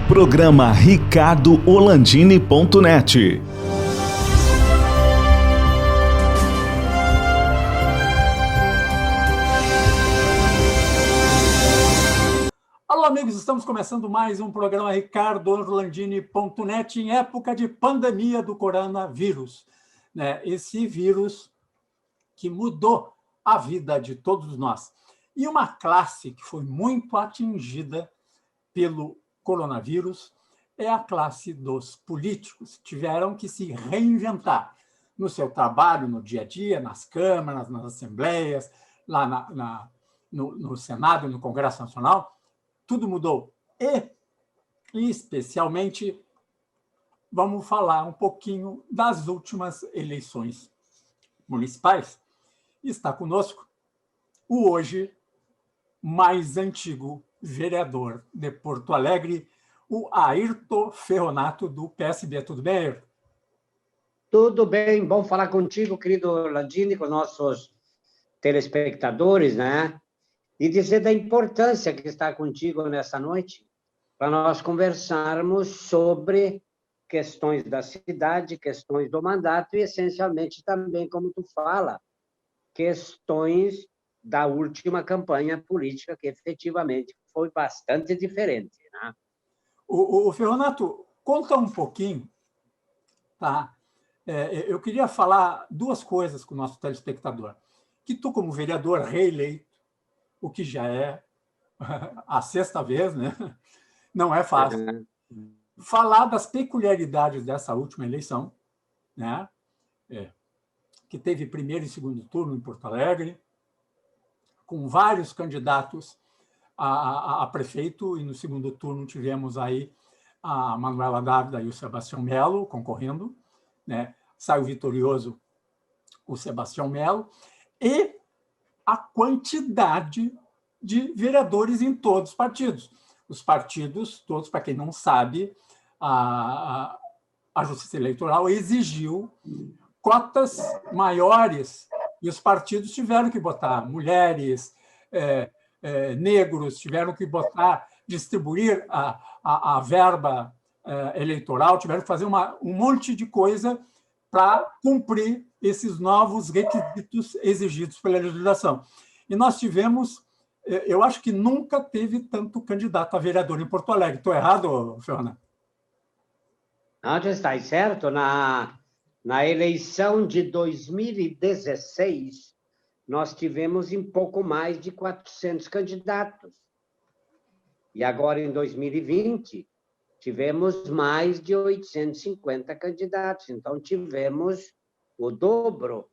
Programa ricardoholandini.net. Alô, amigos, estamos começando mais um programa ricardoholandini.net em época de pandemia do coronavírus. Esse vírus que mudou a vida de todos nós. E uma classe que foi muito atingida pelo coronavírus é a classe dos políticos. Tiveram que se reinventar no seu trabalho, no dia a dia, nas câmaras, nas assembleias, lá no Senado, no Congresso Nacional. Tudo mudou. E, especialmente, vamos falar um pouquinho das últimas eleições municipais. Está conosco o hoje mais antigo vereador de Porto Alegre, o Ayrton Ferronato, do PSB. Tudo bem, Ayrton? Tudo bem, bom falar contigo, querido Landini, com nossos telespectadores, né? E dizer da importância que está contigo nessa noite, para nós conversarmos sobre questões da cidade, questões do mandato e, essencialmente, também, como tu fala, questões da última campanha política, que efetivamente foi bastante diferente, né? O Ferronato, conta um pouquinho, tá? Eu queria falar duas coisas com o nosso telespectador. Que tu, como vereador reeleito, o que já é a sexta vez, né? Não é fácil. Falar das peculiaridades dessa última eleição, né? Que teve primeiro e segundo turno em Porto Alegre, com vários candidatos a prefeito, e no segundo turno tivemos aí a Manuela Dávila e o Sebastião Melo concorrendo, né? Saiu vitorioso o Sebastião Melo, e a quantidade de vereadores em todos os partidos. Os partidos todos, para quem não sabe, a Justiça Eleitoral exigiu cotas maiores e os partidos tiveram que botar mulheres, negros, tiveram que distribuir a verba eleitoral, tiveram que fazer um monte de coisa para cumprir esses novos requisitos exigidos pela legislação. E nós tivemos, eu acho que nunca teve tanto candidato a vereador em Porto Alegre. Estou errado, Fernando? Não, já está certo. Na eleição de 2016, nós tivemos em pouco mais de 400 candidatos. E agora, em 2020, tivemos mais de 850 candidatos. Então, tivemos o dobro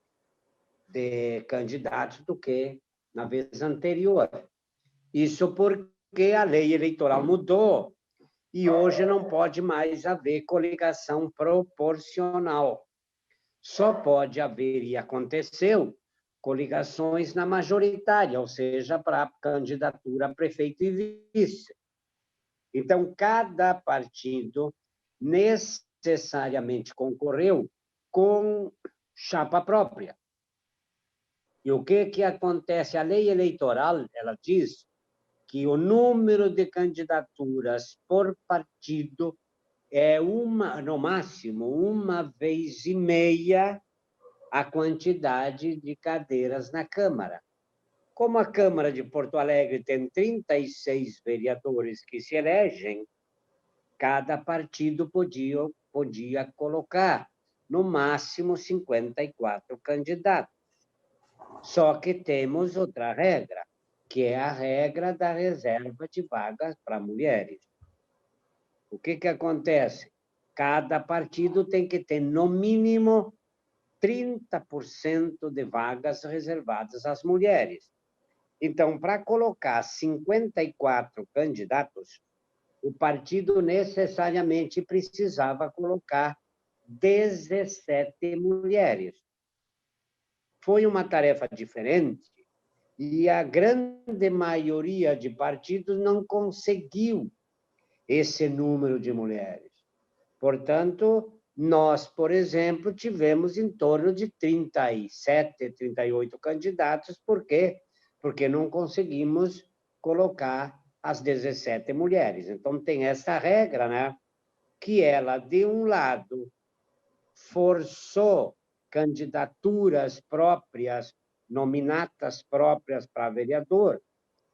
de candidatos do que na vez anterior. Isso porque a lei eleitoral mudou e hoje não pode mais haver coligação proporcional. Só pode haver, e aconteceu, coligações na majoritária, ou seja, para a candidatura a prefeito e vice. Então, cada partido necessariamente concorreu com chapa própria. E o que acontece? A lei eleitoral, ela diz que o número de candidaturas por partido é no máximo, 1,5 vezes a quantidade de cadeiras na Câmara. Como a Câmara de Porto Alegre tem 36 vereadores que se elegem, cada partido podia colocar, no máximo, 54 candidatos. Só que temos outra regra, que é a regra da reserva de vagas para mulheres. O que acontece? Cada partido tem que ter, no mínimo, 30% de vagas reservadas às mulheres. Então, para colocar 54 candidatos, o partido necessariamente precisava colocar 17 mulheres. Foi uma tarefa diferente e a grande maioria de partidos não conseguiu esse número de mulheres. Portanto, nós, por exemplo, tivemos em torno de 37, 38 candidatos. Por quê? Porque não conseguimos colocar as 17 mulheres. Então, tem essa regra, né? Que ela, de um lado, forçou candidaturas próprias, nominatas próprias para vereador,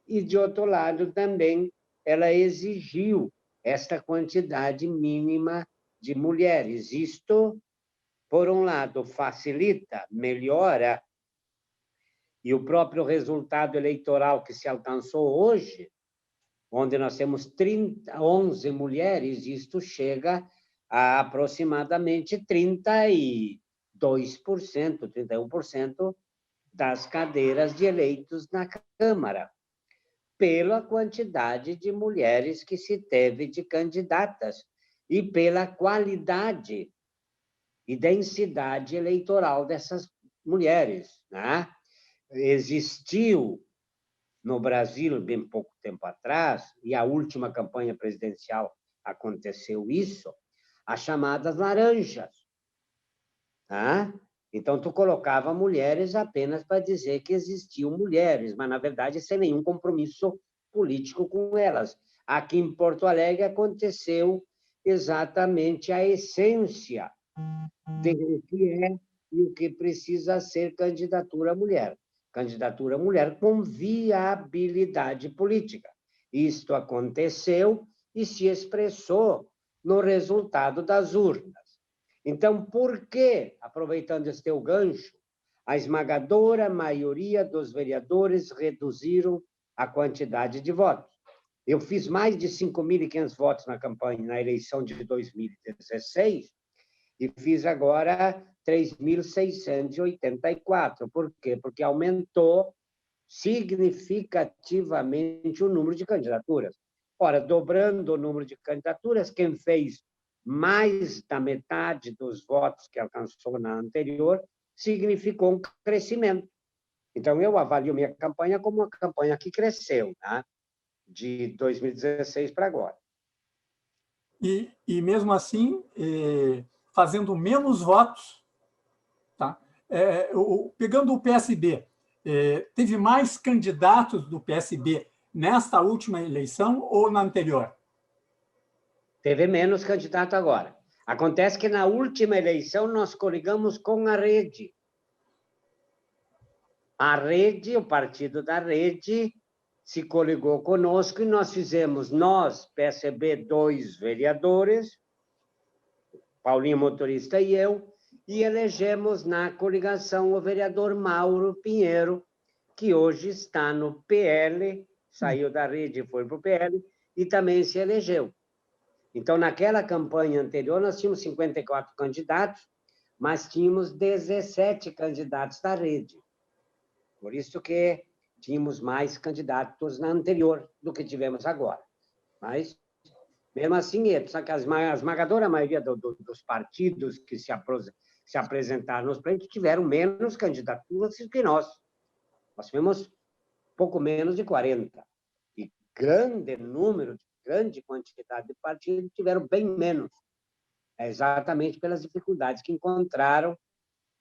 e, de outro lado, também ela exigiu esta quantidade mínima de mulheres. Isto, por um lado, facilita, melhora, e o próprio resultado eleitoral que se alcançou hoje, onde nós temos 11 mulheres, isto chega a aproximadamente 32%, 31% das cadeiras de eleitos na Câmara, pela quantidade de mulheres que se teve de candidatas e pela qualidade e densidade eleitoral dessas mulheres, né? Existiu no Brasil, bem pouco tempo atrás, e a última campanha presidencial aconteceu isso, as chamadas laranjas. Tá? Então, tu colocava mulheres apenas para dizer que existiam mulheres, mas, na verdade, sem nenhum compromisso político com elas. Aqui em Porto Alegre aconteceu exatamente a essência do que é e o que precisa ser candidatura à mulher. Candidatura à mulher com viabilidade política. Isto aconteceu e se expressou no resultado das urnas. Então, por que, aproveitando esse teu gancho, a esmagadora maioria dos vereadores reduziram a quantidade de votos? Eu fiz mais de 5.500 votos na campanha, na eleição de 2016, e fiz agora 3.684. Por quê? Porque aumentou significativamente o número de candidaturas. Ora, dobrando o número de candidaturas, quem fez mais da metade dos votos que alcançou na anterior significou um crescimento. Então, eu avalio minha campanha como uma campanha que cresceu, né? De 2016 para agora. E mesmo assim, fazendo menos votos, tá? Pegando o PSB, teve mais candidatos do PSB nesta última eleição ou na anterior? Teve menos candidato agora. Acontece que na última eleição nós coligamos com a Rede. A Rede, o partido da Rede, se coligou conosco e nós fizemos, PSB, 2 vereadores, Paulinho Motorista e eu, e elegemos na coligação o vereador Mauro Pinheiro, que hoje está no PL, saiu da Rede e foi para o PL, e também se elegeu. Então, naquela campanha anterior, nós tínhamos 54 candidatos, mas tínhamos 17 candidatos da Rede. Por isso que tínhamos mais candidatos na anterior do que tivemos agora. Mas, mesmo assim, só que a esmagadora maioria dos partidos que se apresentaram nos pleitos tiveram menos candidaturas que nós. Nós tivemos pouco menos de 40. E grande quantidade de partidos tiveram bem menos. É exatamente pelas dificuldades que encontraram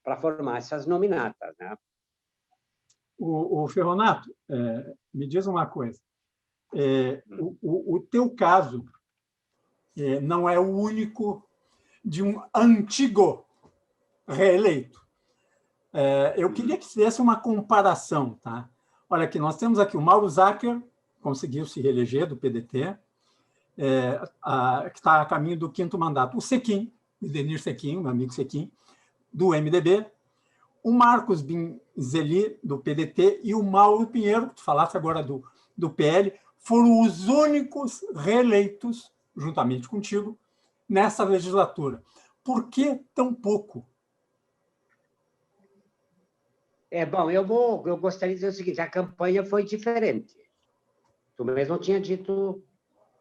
para formar essas nominatas, né? O Ferronato, me diz uma coisa. O teu caso não é o único de um antigo reeleito. Eu queria que fizesse uma comparação. Tá? Olha aqui, nós temos aqui o Mauro Zacher, conseguiu se reeleger do PDT, que está a caminho do 5º mandato. O Sequim, o Denir Sequim, meu amigo Sequim, do MDB, o Marcos Binzeli, do PDT, e o Mauro Pinheiro, que tu falaste agora do PL, foram os únicos reeleitos, juntamente contigo, nessa legislatura. Por que tão pouco? Bom, eu gostaria de dizer o seguinte, a campanha foi diferente. Tu mesmo tinha dito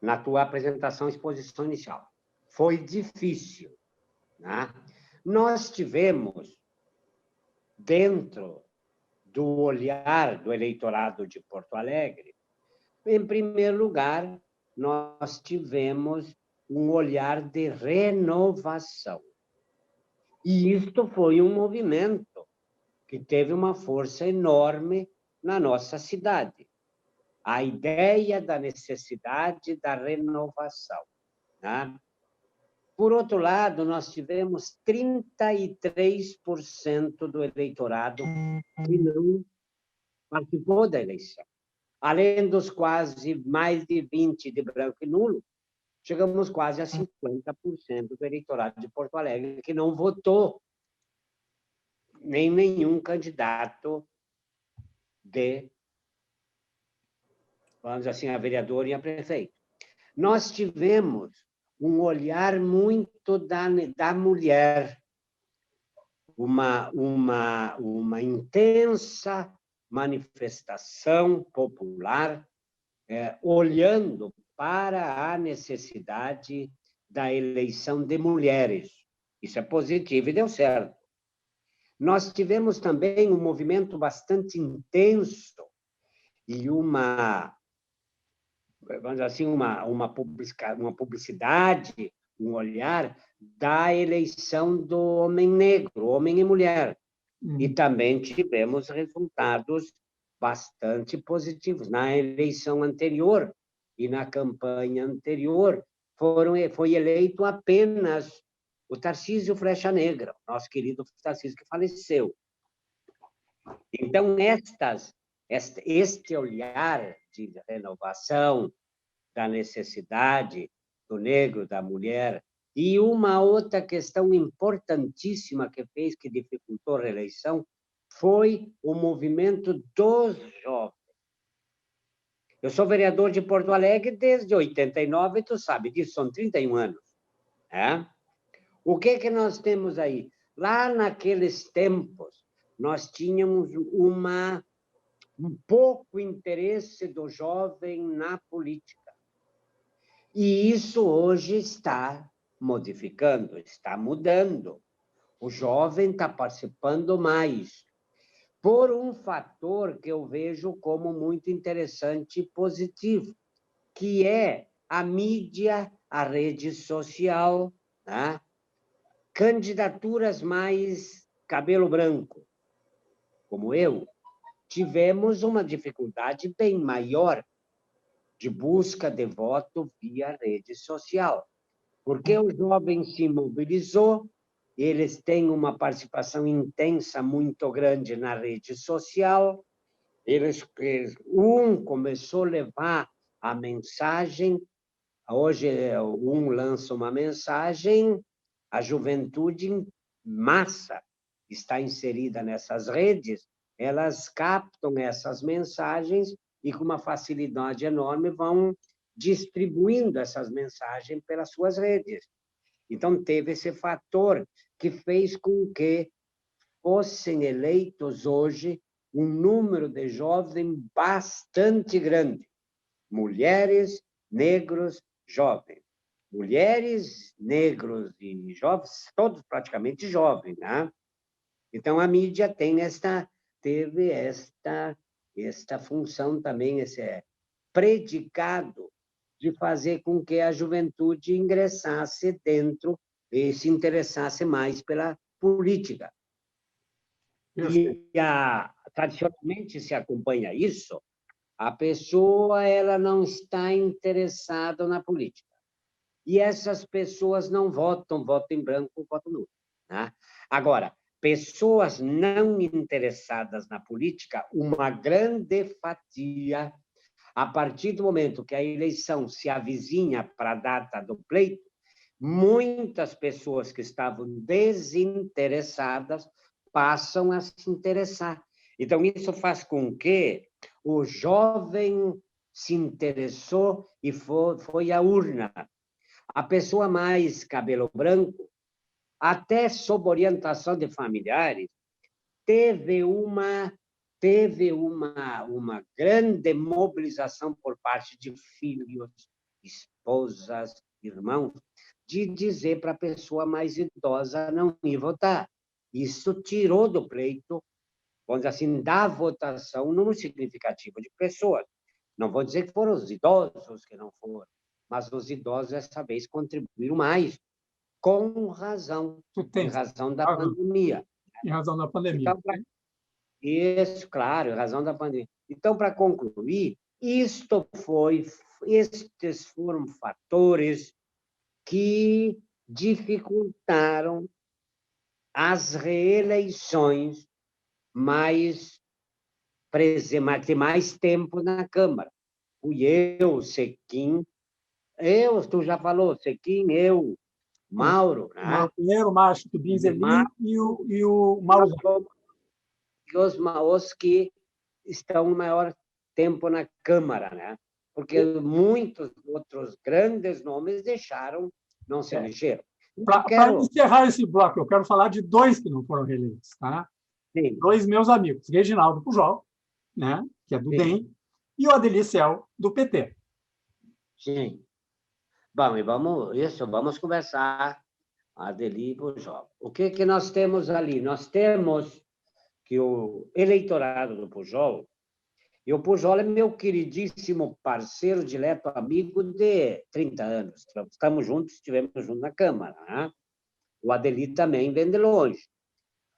na tua apresentação, exposição inicial. Foi difícil, né? Nós tivemos, dentro do olhar do eleitorado de Porto Alegre, em primeiro lugar, nós tivemos um olhar de renovação. E isto foi um movimento que teve uma força enorme na nossa cidade. a ideia da necessidade da renovação, né? Por outro lado, nós tivemos 33% do eleitorado que não participou da eleição. Além dos quase mais de 20% de branco e nulo, chegamos quase a 50% do eleitorado de Porto Alegre que não votou nem nenhum candidato de, vamos dizer assim, a vereador e a prefeito. Nós tivemos um olhar muito da mulher, uma intensa manifestação popular, olhando para a necessidade da eleição de mulheres. Isso é positivo e deu certo. Nós tivemos também um movimento bastante intenso e vamos dizer assim, uma publicidade, um olhar da eleição do homem negro, homem e mulher. E também tivemos resultados bastante positivos. Na eleição anterior e na campanha anterior, foi eleito apenas o Tarcísio Flecha Negra, nosso querido Tarcísio, que faleceu. Então, este olhar de renovação, da necessidade do negro, da mulher, e uma outra questão importantíssima que dificultou a reeleição, foi o movimento dos jovens. Eu sou vereador de Porto Alegre desde 89, tu sabe disso, são 31 anos. Né? O que nós temos aí? Lá naqueles tempos, nós tínhamos um pouco interesse do jovem na política. E isso hoje está modificando, está mudando. O jovem está participando mais, por um fator que eu vejo como muito interessante e positivo, que é a mídia, a rede social, né? Candidaturas mais cabelo branco, como eu, tivemos uma dificuldade bem maior de busca de voto via rede social, porque o jovem se mobilizou, eles têm uma participação intensa muito grande na rede social, começou a levar a mensagem, hoje lança uma mensagem, a juventude em massa está inserida nessas redes, elas captam essas mensagens e, com uma facilidade enorme, vão distribuindo essas mensagens pelas suas redes. Então, teve esse fator que fez com que fossem eleitos hoje um número de jovens bastante grande. Mulheres, negros, jovens. Mulheres, negros e jovens, todos praticamente jovens, né? Então, a mídia teve esta função também, esse predicado de fazer com que a juventude ingressasse dentro e se interessasse mais pela política. E tradicionalmente se acompanha isso, a pessoa ela não está interessada na política. E essas pessoas não votam em branco, votam nulo. Né? Agora, pessoas não interessadas na política, uma grande fatia, a partir do momento que a eleição se avizinha para a data do pleito, muitas pessoas que estavam desinteressadas passam a se interessar. Então, isso faz com que o jovem se interessou e foi à urna. A pessoa mais cabelo branco, até sob orientação de familiares, teve uma grande mobilização por parte de filhos, esposas, irmãos, de dizer para a pessoa mais idosa não ir votar. Isso tirou do pleito, vamos dizer assim, da votação, um número significativo de pessoas. Não vou dizer que foram os idosos que não foram, mas os idosos, dessa vez, contribuíram mais, com razão, em razão da pandemia. Em razão da pandemia. Então, isso, claro, em razão da pandemia. Então, para concluir, Estes foram fatores que dificultaram as reeleições de mais tempo na Câmara. Fui eu, Sequim, tu já falou, Sequim, eu, Mauro, né? Mauro Pinheiro, Márcio Tubin Zelim e o Mauro. Os que estão maior tempo na Câmara, né? Porque muitos outros grandes nomes não se elegeram. Para encerrar esse bloco, eu quero falar de 2 que não foram reeleitos. Tá? Sim. 2 meus amigos, Reginaldo Pujol, né, que é do DEM, e o Adelir Cel, do PT. Sim. Bom, e vamos conversar, Adelir Pujol. O que nós temos ali? Nós temos que o eleitorado do Pujol, e o Pujol é meu queridíssimo parceiro, dileto amigo de 30 anos. Estamos juntos, estivemos juntos na Câmara. Né? O Adelir também vem de longe.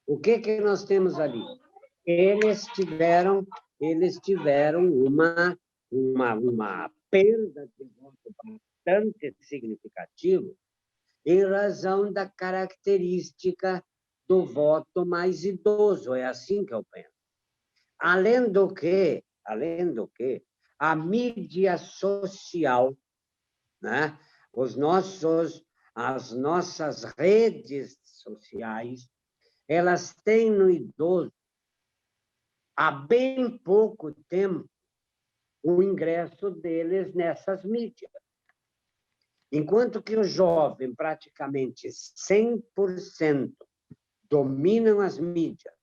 O que nós temos ali? Eles tiveram uma perda de voto bastante significativa em razão da característica do voto mais idoso. É assim que eu penso. Além do que, a mídia social, né? As nossas redes sociais, elas têm no idoso, há bem pouco tempo, o ingresso deles nessas mídias. Enquanto que o jovem, praticamente 100%, dominam as mídias,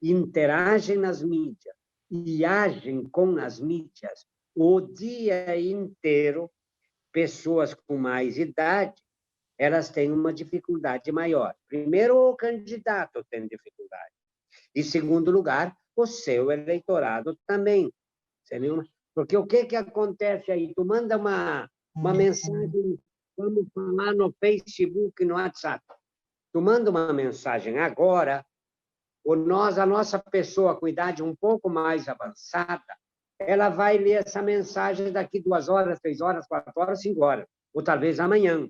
interagem nas mídias e agem com as mídias o dia inteiro, pessoas com mais idade, elas têm uma dificuldade maior. Primeiro, o candidato tem dificuldade. Em segundo lugar, o seu eleitorado também. Porque o que acontece aí? Tu manda uma mensagem, vamos falar no Facebook, no WhatsApp. Tu manda uma mensagem agora, a nossa pessoa com idade um pouco mais avançada, ela vai ler essa mensagem daqui 2 horas, 3 horas, 4 horas, 5 horas, ou talvez amanhã.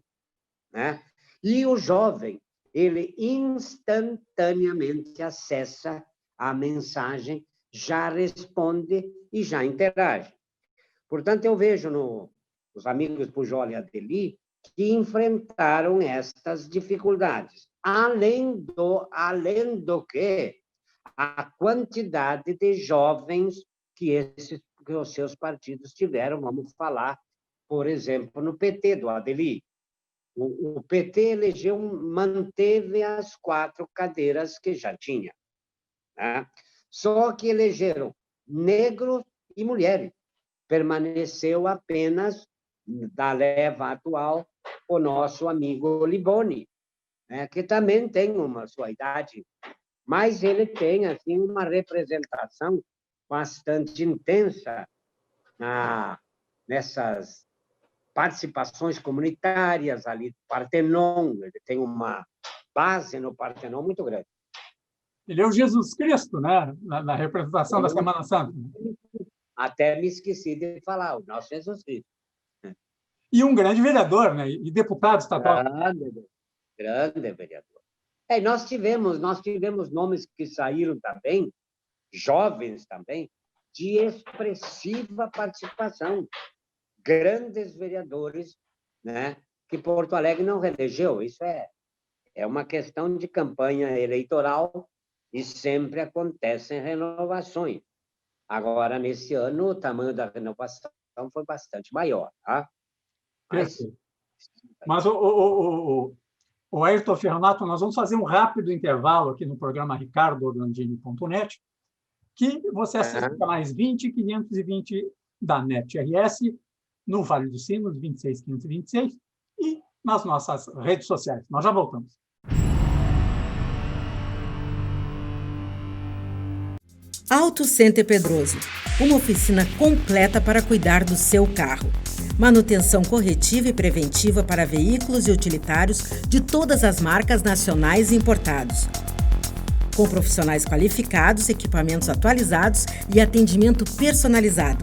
Né? E o jovem, ele instantaneamente acessa a mensagem, já responde e já interage. Portanto, eu vejo nos amigos Pujol e Adelir que enfrentaram estas dificuldades. Além do que a quantidade de jovens que os seus partidos tiveram, vamos falar, por exemplo, no PT do Adelir. O PT manteve as 4 cadeiras que já tinha. Né? Só que elegeram negros e mulheres. Permaneceu apenas, da leva atual, o nosso amigo Liboni, né? Que também tem uma sua idade, mas ele tem assim, uma representação bastante intensa nessas participações comunitárias ali do Partenon. Ele tem uma base no Partenon muito grande. Ele é o Jesus Cristo, né? Na representação da Semana Santa. Até me esqueci de falar, o nosso Jesus Cristo. E um grande vereador, né? E deputado estadual. Grande vereador. Nós tivemos nomes que saíram também, jovens também, de expressiva participação. Grandes vereadores, né? Que Porto Alegre não reelegeu. Isso é uma questão de campanha eleitoral e sempre acontecem renovações. Agora, nesse ano, o tamanho da renovação foi bastante maior. Tá? Mas o Ayrton Ferronato, nós vamos fazer um rápido intervalo aqui no programa ricardoorlandini.net, que você acessa o canais 20 e 520 da NET-RS, no Vale dos Sinos, 26526, e nas nossas redes sociais. Nós já voltamos. Auto Center Pedroso, uma oficina completa para cuidar do seu carro. Manutenção corretiva e preventiva para veículos e utilitários de todas as marcas nacionais e importados. Com profissionais qualificados, equipamentos atualizados e atendimento personalizado.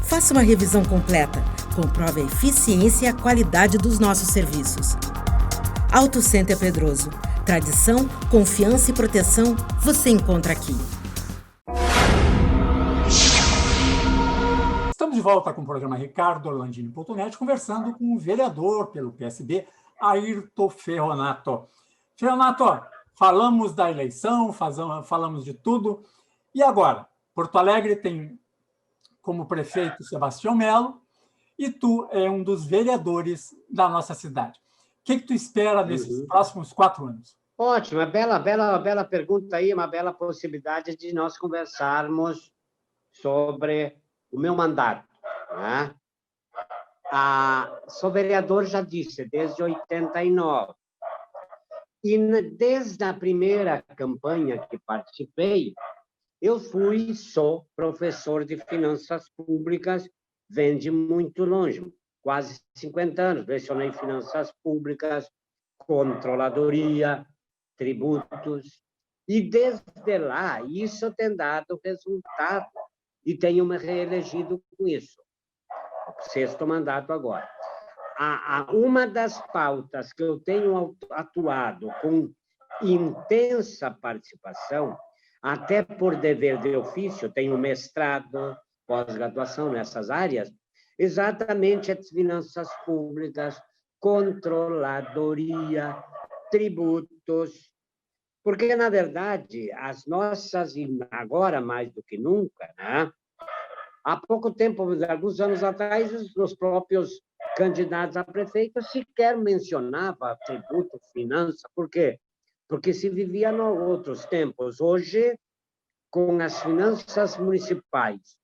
Faça uma revisão completa. Comprove a eficiência e a qualidade dos nossos serviços. Auto Center Pedroso. Tradição, confiança e proteção você encontra aqui. Estamos de volta com o programa RicardoOrlandini.net, conversando com o vereador pelo PSB, Airton Ferronato. Ferronato, falamos da eleição, falamos de tudo. E agora? Porto Alegre tem como prefeito Sebastião Melo e tu é um dos vereadores da nossa cidade. O que tu espera nesses próximos 4 anos? Ótimo, bela pergunta aí, uma bela possibilidade de nós conversarmos sobre o meu mandato. Né? Sou vereador, já disse, desde 89. E desde a primeira campanha que participei, sou professor de finanças públicas, vem de muito longe, quase 50 anos. Lecionei finanças públicas, controladoria, tributos, e desde lá isso tem dado resultado e tenho me reelegido com isso. 6º mandato agora. Uma das pautas que eu tenho atuado com intensa participação, até por dever de ofício, tenho mestrado, pós-graduação nessas áreas, exatamente as finanças públicas, controladoria, tributos, porque, na verdade, as nossas, e agora mais do que nunca, né? Há pouco tempo, alguns anos atrás, os próprios candidatos a prefeito sequer mencionavam tributo, finança. Por quê? Porque se vivia em outros tempos. Hoje, com as finanças municipais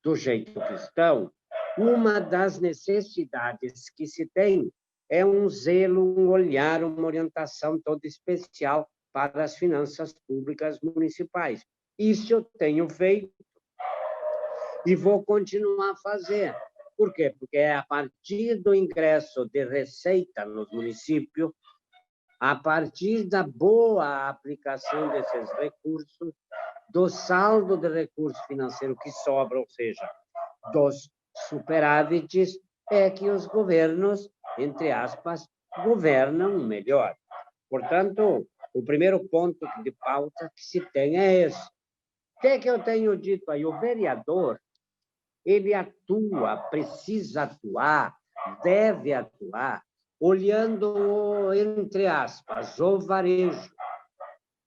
do jeito que estão, uma das necessidades que se tem é um zelo, um olhar, uma orientação toda especial para as finanças públicas municipais. Isso eu tenho feito e vou continuar a fazer. Por quê? Porque é a partir do ingresso de receita nos municípios, a partir da boa aplicação desses recursos, do saldo de recurso financeiro que sobra, ou seja, dos superávites, é que os governos, entre aspas, governam melhor. Portanto, o primeiro ponto de pauta que se tem é esse. O que é que eu tenho dito aí? O vereador, ele atua, precisa atuar, deve atuar, olhando, entre aspas, o varejo,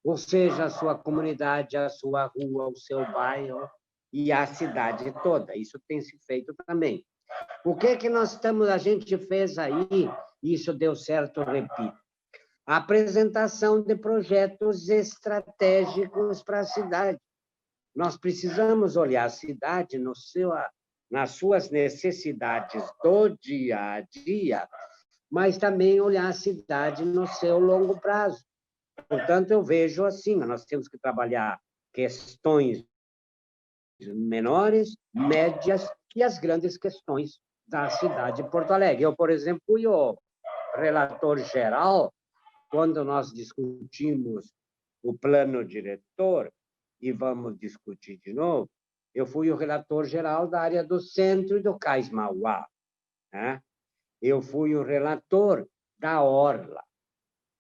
ou seja, a sua comunidade, a sua rua, o seu bairro e a cidade toda. Isso tem se feito também. O que é que a gente fez aí? Isso deu certo, repito. A apresentação de projetos estratégicos para a cidade. Nós precisamos olhar a cidade nas suas necessidades do dia a dia, mas também olhar a cidade no seu longo prazo. Portanto, eu vejo assim, nós temos que trabalhar questões menores, médias e as grandes questões da cidade de Porto Alegre. Eu, por exemplo, fui o relator geral quando nós discutimos o plano diretor, e vamos discutir de novo, eu fui o relator geral da área do centro e do Cais Mauá. Né? Eu fui o relator da Orla.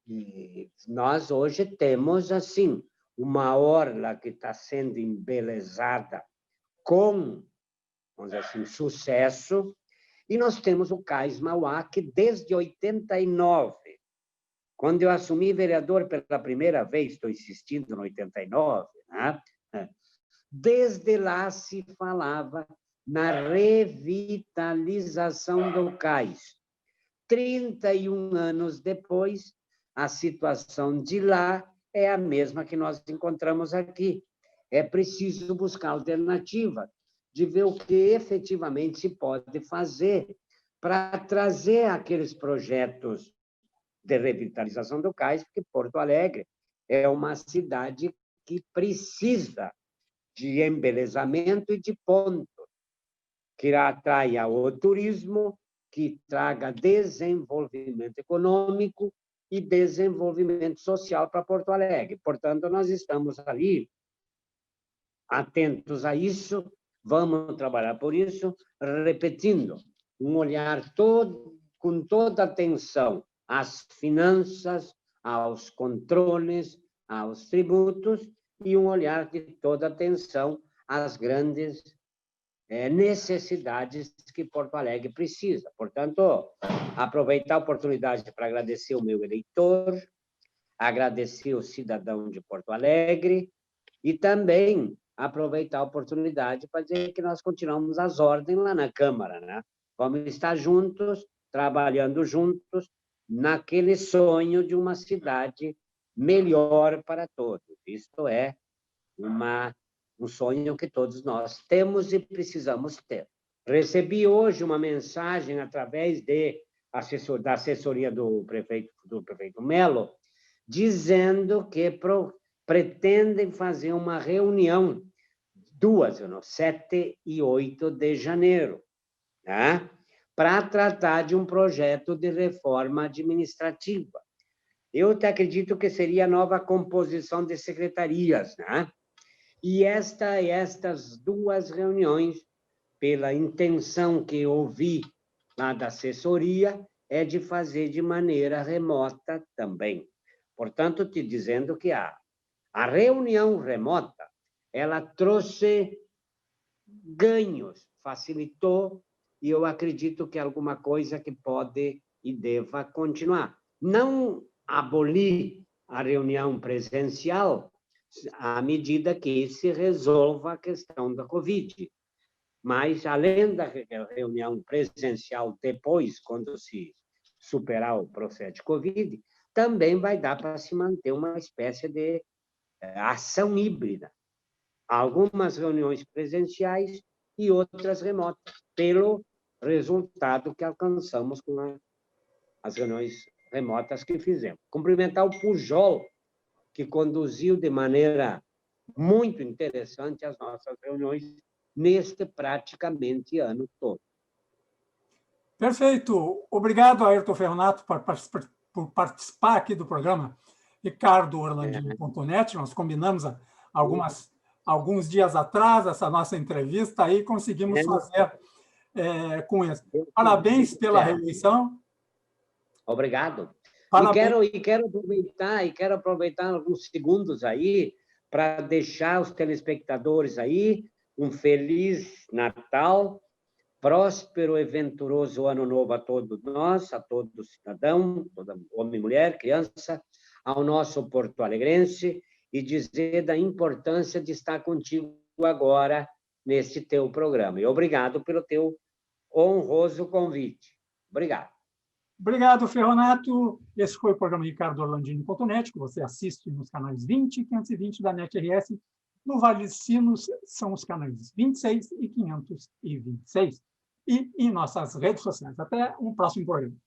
E nós hoje temos, assim, uma orla que está sendo embelezada com, vamos dizer assim, sucesso, e nós temos o Cais Mauá, que desde 89, quando eu assumi vereador pela primeira vez, estou insistindo no 89, né? Desde lá se falava na revitalização do cais. 31 anos depois, a situação de lá é a mesma que nós encontramos aqui. É preciso buscar alternativa, de ver o que efetivamente se pode fazer para trazer aqueles projetos de revitalização do cais, porque Porto Alegre é uma cidade que precisa de embelezamento e de ponto, que atraia o turismo, que traga desenvolvimento econômico e desenvolvimento social para Porto Alegre. Portanto, nós estamos ali atentos a isso, Vamos trabalhar por isso, repetindo, um olhar com toda atenção às finanças, aos controles, aos tributos, e um olhar de toda atenção às grandes necessidades que Porto Alegre precisa. Portanto, aproveitar a oportunidade para agradecer o meu eleitor, agradecer o cidadão de Porto Alegre e também aproveitar a oportunidade para dizer que nós continuamos as ordens lá na Câmara, né? Vamos estar juntos, trabalhando juntos, naquele sonho de uma cidade melhor para todos. Isto é um sonho que todos nós temos e precisamos ter. Recebi hoje uma mensagem através da assessoria do prefeito Melo, dizendo que pretendem fazer uma reunião, 7 e 8 de janeiro, né? Para tratar de um projeto de reforma administrativa. Eu até acredito que seria a nova composição de secretarias, né? E estas duas reuniões, pela intenção que ouvi lá da assessoria, é de fazer de maneira remota também. Portanto, te dizendo que a reunião remota, ela trouxe ganhos, facilitou, e eu acredito que é alguma coisa que pode e deva continuar. Não abolir a reunião presencial à medida que se resolva a questão da Covid. Mas, além da reunião presencial depois, quando se superar o processo de Covid, também vai dar para se manter uma espécie de ação híbrida. Algumas reuniões presenciais e outras remotas, pelo resultado que alcançamos com as reuniões remotas que fizemos. Cumprimentar o Pujol, que conduziu de maneira muito interessante as nossas reuniões neste praticamente ano todo. Perfeito. Obrigado, Ayrton Ferronato, por participar aqui do programa ricardoorlandini.net. Nós combinamos alguns dias atrás essa nossa entrevista aí, conseguimos fazer com isso. Parabéns pela reeleição. Obrigado. Parabéns. E quero aproveitar alguns segundos aí para deixar os telespectadores aí um feliz Natal, próspero e venturoso ano novo a todos nós, a todo cidadão, toda homem, mulher, criança, ao nosso porto-alegrense, e dizer da importância de estar contigo agora nesse teu programa. E obrigado pelo teu honroso convite. Obrigado. Obrigado, Ferronato. Esse foi o programa ricardoorlandini.net, que você assiste nos canais 20 e 520 da NetRS. No Vale dos Sinos são os canais 26 e 526. E em nossas redes sociais. Até um próximo programa.